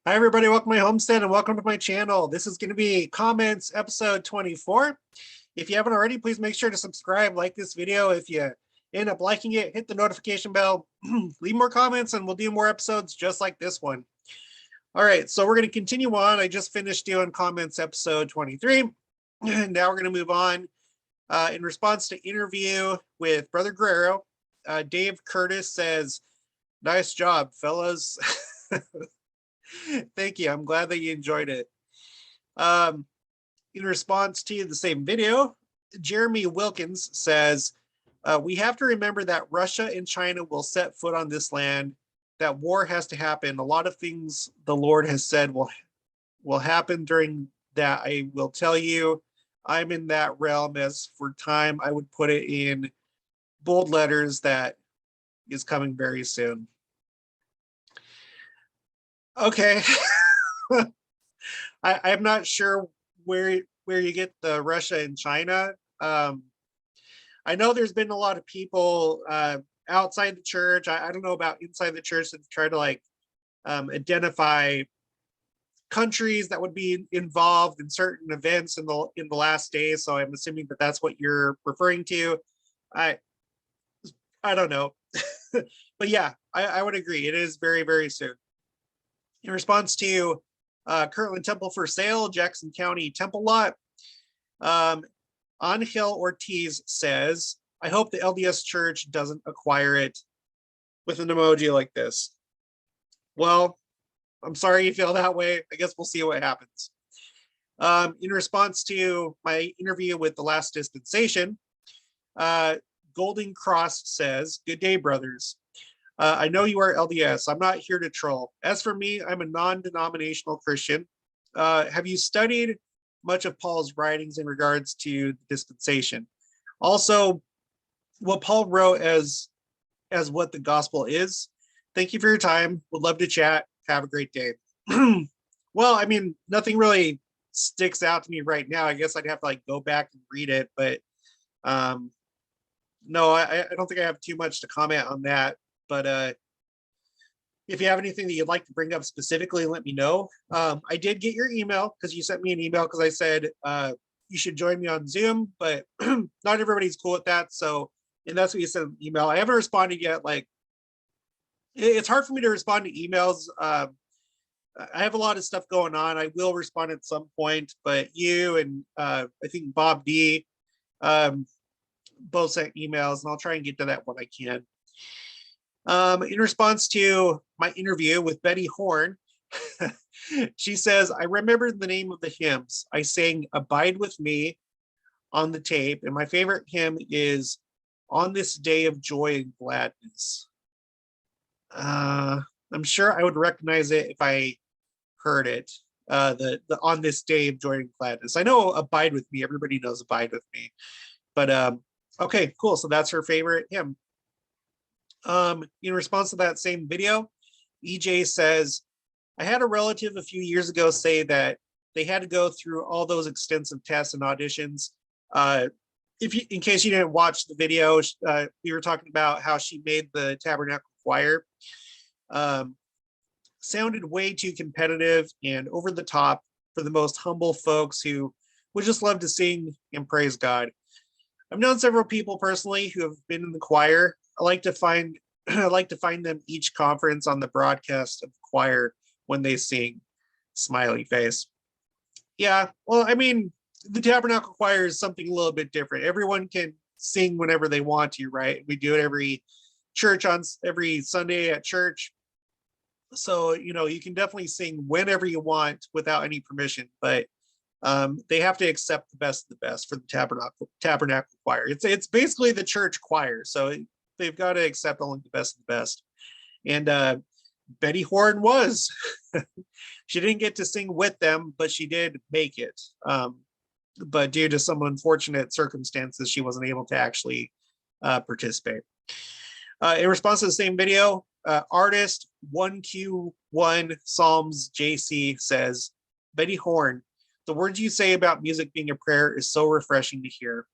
Hi, everybody. Welcome to my homestead and welcome to my channel. This is going to be comments episode 24. If you haven't already, please make sure to subscribe, like this video. If you end up liking it, hit the notification bell, leave more comments, and we'll do more episodes just like this one. All right, so we're going to continue on. I just finished doing comments episode 23. And now we're going to move on. In response to interview with Brother Guerrero, Dave Curtis says, "Nice job, fellas." Thank you. I'm glad that you enjoyed it. In response to the same video, Jeremy Wilkins says, we have to remember that Russia and China will set foot on this land, that war has to happen. A lot of things the Lord has said will happen during that. I will tell you, I'm in that realm. As for time, I would put it in bold letters that is coming very soon. Okay. I'm not sure where you get the Russia and China. I know there's been a lot of people outside the church. I don't know about inside the church that try to identify countries that would be involved in certain events in the last days. So I'm assuming that that's what you're referring to. I don't know, but yeah, I would agree. It is very, very soon. In response to Kirtland Temple for sale, Jackson County Temple lot, Angel Ortiz says, I hope the LDS Church doesn't acquire it, with an emoji like this. Well, I'm sorry you feel that way. I guess we'll see what happens. In response to my interview with The Last Dispensation, Golden Cross says, good day, brothers. I know you are LDS. I'm not here to troll. As for me, I'm a non-denominational Christian. Have you studied much of Paul's writings in regards to the dispensation? Also, what Paul wrote as what the gospel is. Thank you for your time. Would love to chat. Have a great day. Well, I mean, nothing really sticks out to me right now. I guess I'd have to go back and read it, but no, I don't think I have too much to comment on that. But if you have anything that you'd like to bring up specifically, let me know. I did get your email because you sent me an email because I said you should join me on Zoom, but not everybody's cool with that. So, and that's what you sent an email. I haven't responded yet. It's hard for me to respond to emails. I have a lot of stuff going on. I will respond at some point, but you and I think Bob D both sent emails, and I'll try and get to that when I can. In response to my interview with Betty Horn, she says, I remember the name of the hymns. I sang Abide With Me on the tape, and my favorite hymn is On This Day of Joy and Gladness. I'm sure I would recognize it if I heard it. The On This Day of Joy and Gladness. I know Abide With Me. Everybody knows Abide With Me. But okay, cool. So that's her favorite hymn. In response to that same video, EJ says, I had a relative a few years ago say that they had to go through all those extensive tests and auditions. In case you didn't watch the video, we were talking about how she made the Tabernacle Choir. Sounded way too competitive and over the top for the most humble folks who would just love to sing and praise God. I've known several people personally who have been in the choir. I like to find them each conference on the broadcast of the choir when they sing. Smiley face. Yeah, well, I mean, the Tabernacle Choir is something a little bit different. Everyone can sing whenever they want to, right? We do it every Sunday at church. So, you can definitely sing whenever you want without any permission, but they have to accept the best of the best for the Tabernacle Choir. It's basically the church choir, so they've got to accept only the best of the best. And Betty Horn was. She didn't get to sing with them, but she did make it. But due to some unfortunate circumstances, she wasn't able to actually participate. In response to the same video, artist 1Q1 Psalms JC says, Betty Horn, the words you say about music being a prayer is so refreshing to hear.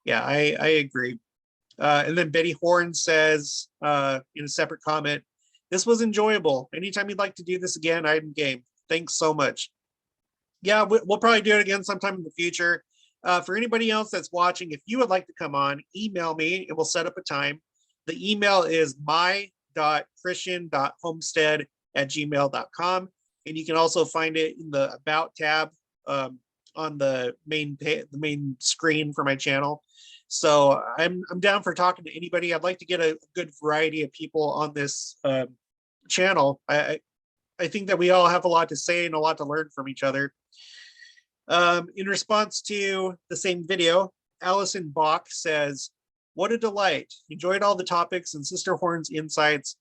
Yeah, I agree. And then Betty Horn says in a separate comment, This was enjoyable. Anytime you'd like to do this again, I'm game. Thanks so much. Yeah, we'll probably do it again sometime in the future. For anybody else that's watching, if you would like to come on, email me and we'll set up a time. The email is my.christian.homestead@gmail.com. And you can also find it in the About tab on the main screen for my channel. So I'm down for talking to anybody. I'd like to get a good variety of people on this channel. I think that we all have a lot to say and a lot to learn from each other. In response to the same video, Allison Bach says, "What a delight. Enjoyed all the topics and Sister Horn's insights.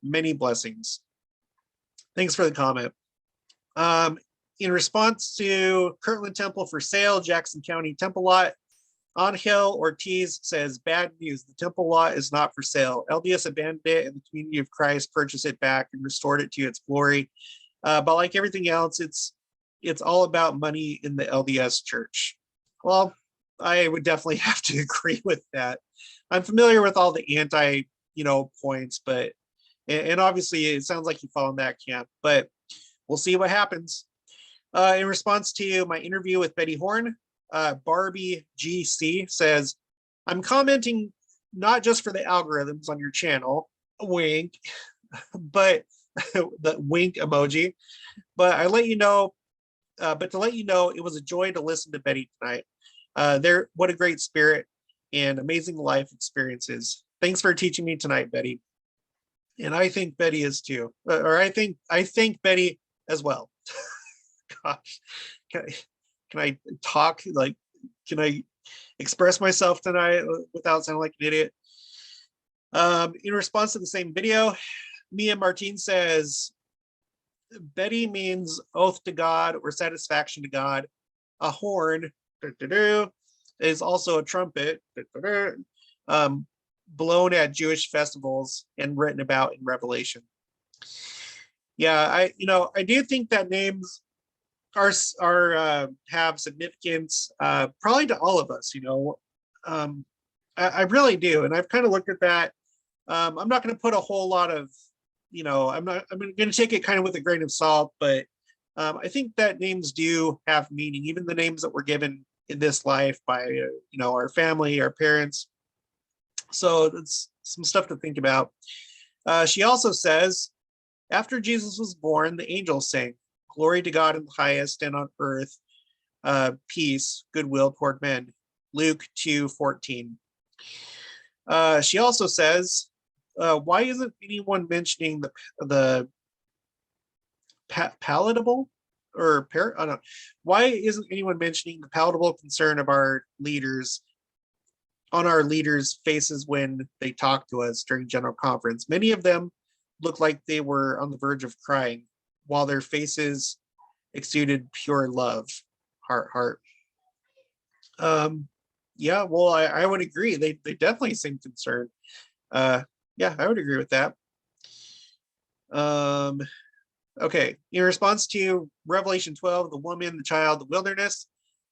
Many blessings." Thanks for the comment. In response to Kirtland Temple for sale, Jackson County Temple lot, Angel Ortiz says, "Bad news. The temple lot is not for sale. LDS abandoned it and the Community of Christ purchased it back and restored it to its glory. But like everything else, it's all about money in the LDS church." Well, I would definitely have to agree with that. I'm familiar with all the anti, points, but, and obviously it sounds like you fall in that camp, but we'll see what happens. In response to my interview with Betty Horn, Barbie GC says, "I'm commenting not just for the algorithms on your channel, wink, but the wink emoji, but to let you know, it was a joy to listen to Betty tonight. What a great spirit and amazing life experiences. Thanks for teaching me tonight, Betty." And I think Betty is too, or I think Betty as well. Gosh, can I talk? Like, can I express myself tonight without sounding like an idiot? In response to the same video, Mia Martin says, "Betty means oath to God or satisfaction to God. A horn is also a trumpet blown at Jewish festivals and written about in Revelation." Yeah, I do think that names have significance, probably to all of us. I really do, and I've kind of looked at that. I'm not going to put a whole lot of, I'm going to take it kind of with a grain of salt, but I think that names do have meaning, even the names that were given in this life by our family, our parents. So it's some stuff to think about. She also says, "After Jesus was born, the angels sang, 'Glory to God in the highest, and on earth, peace, goodwill toward men.' Luke 2:14. She also says, "Why isn't anyone mentioning the palatable or I don't know. Why isn't anyone mentioning the palatable concern of our leaders on our leaders' faces when they talk to us during General Conference? Many of them looked like they were on the verge of crying, while their faces exuded pure love." Heart. Yeah, well, I would agree. They definitely seem concerned. Yeah, I would agree with that. Okay, in response to Revelation 12, the woman, the child, the wilderness,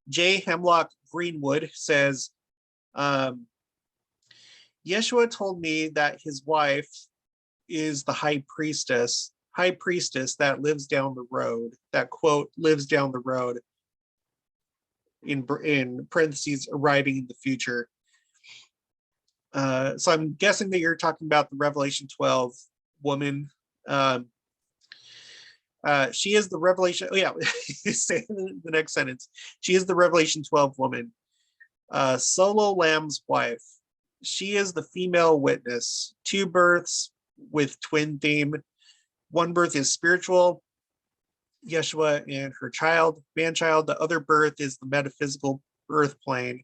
J. Hemlock Greenwood says, "Yeshua told me that his wife is the high priestess that lives down the road, that quote, lives down the road, in parentheses, arriving in the future." So I'm guessing that you're talking about the Revelation 12 woman. She is the Revelation. Oh yeah, say the next sentence. She is the Revelation 12 woman. Solo Lamb's wife. She is the female witness. 2 births with twin theme. 1 birth is spiritual, Yeshua and her child, man-child. The other birth is the metaphysical birth plane.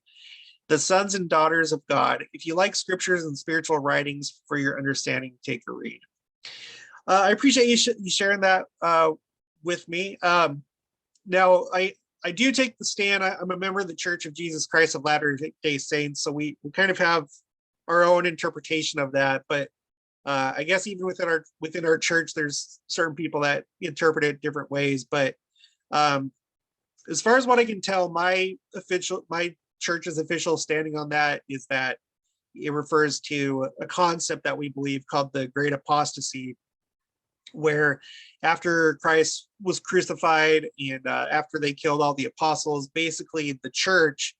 The sons and daughters of God. If you like scriptures and spiritual writings for your understanding, take a read. I appreciate you sharing that with me. Now, I do take the stand. I'm a member of the Church of Jesus Christ of Latter-day Saints, so we kind of have our own interpretation of that. But I guess even within our church, there's certain people that interpret it different ways. But as far as what I can tell, my church's official standing on that is that it refers to a concept that we believe called the Great Apostasy, where after Christ was crucified and after they killed all the apostles, basically the church,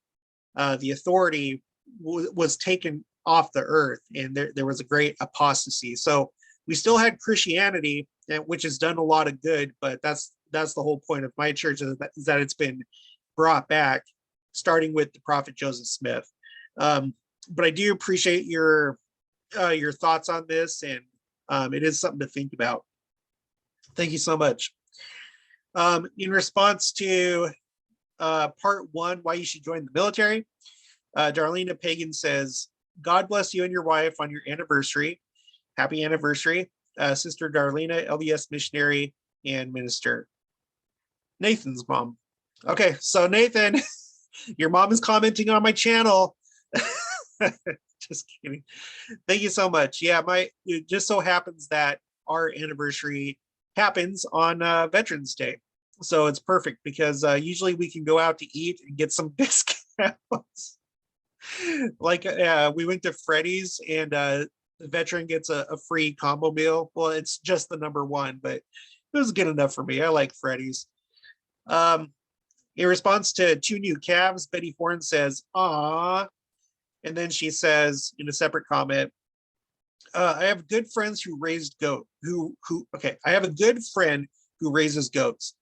the authority was taken off the earth, and there was a great apostasy. So we still had Christianity, which has done a lot of good, but that's the whole point of my church, is that it's been brought back, starting with the prophet Joseph Smith. But I do appreciate your thoughts on this, and it is something to think about. Thank you so much. In response to part one, why you should join the military, Darlena Pagan says, God bless you and your wife on your anniversary. Happy anniversary. Sister Darlena, LDS missionary and minister. Nathan's mom. Okay, so Nathan, your mom is commenting on my channel. Just kidding. Thank you so much. Yeah, it just so happens that our anniversary happens on Veterans Day. So it's perfect because usually we can go out to eat and get some discounts. Like we went to Freddy's, and the veteran gets a free combo meal. Well, it's just the number one, but it was good enough for me. I like Freddy's. In response to 2 new calves, Betty Horn says, "Aw," and then she says in a separate comment, I have good friends who raised goat okay, I have a good friend who raises goats.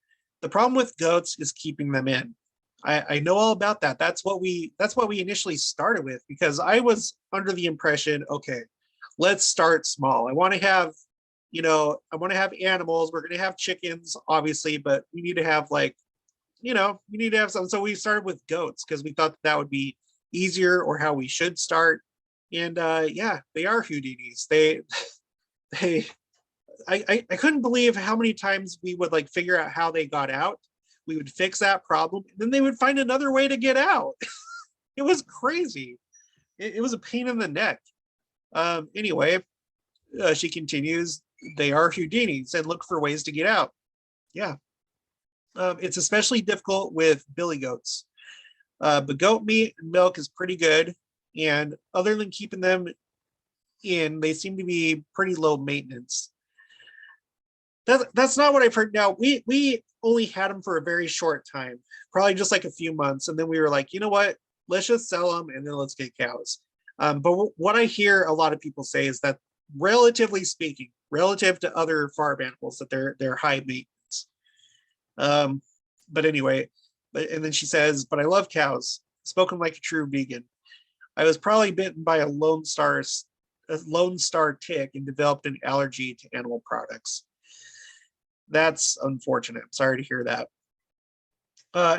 The problem with goats is keeping them in. I know all about that. That's what we initially started with, because I was under the impression, okay, let's start small. I want to have, animals. We're going to have chickens, obviously, but we need to have we need to have some. So we started with goats because we thought that would be easier, or how we should start. And yeah, they are Houdinis. I couldn't believe how many times we would figure out how they got out. We would fix that problem, and then they would find another way to get out. It was crazy. It was a pain in the neck. Anyway, she continues, they are Houdinis and look for ways to get out. Yeah. It's especially difficult with billy goats. But goat meat and milk is pretty good. And other than keeping them in, they seem to be pretty low maintenance. That's not what I've heard. Now, we only had them for a very short time, probably just a few months. And then we were like, you know what? Let's just sell them and then let's get cows. But what I hear a lot of people say is that, relatively speaking, relative to other farm animals, that they're high maintenance. But anyway, and then she says, but I love cows, spoken like a true vegan. I was probably bitten by a Lone Star tick and developed an allergy to animal products. That's unfortunate. I'm sorry to hear that.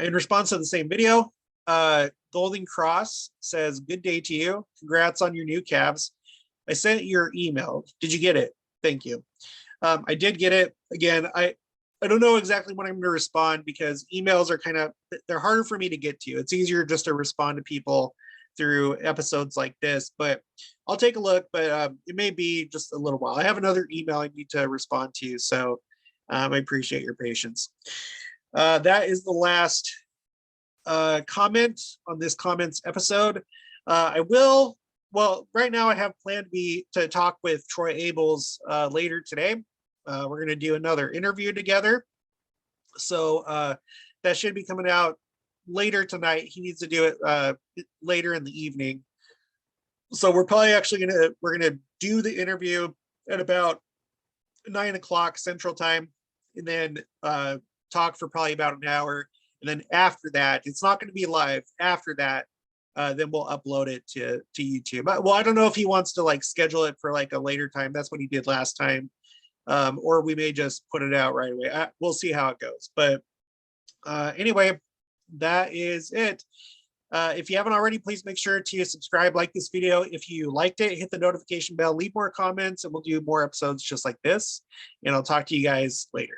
In response to the same video, Golden Cross says, good day to you. Congrats on your new calves. I sent your email. Did you get it? Thank you. I did get it. Again, I don't know exactly when I'm going to respond, because emails are they're harder for me to get to. It's easier just to respond to people through episodes like this, but I'll take a look, but it may be just a little while. I have another email I need to respond to, so I appreciate your patience. That is the last comment on this comments episode. Right now I have planned to talk with Troy Abels later today. We're going to do another interview together. So that should be coming out later tonight. He needs to do it later in the evening. So we're probably actually we're gonna do the interview at about 9 o'clock Central Time, and then talk for probably about an hour. And then after that, it's not going to be live. After that, then we'll upload it to YouTube. Well, I don't know if he wants to schedule it for a later time. That's what he did last time. Or we may just put it out right away. We'll see how it goes. But anyway, that is it. If you haven't already, please make sure to subscribe, like this video. If you liked it, hit the notification bell, leave more comments, and we'll do more episodes just like this. And I'll talk to you guys later.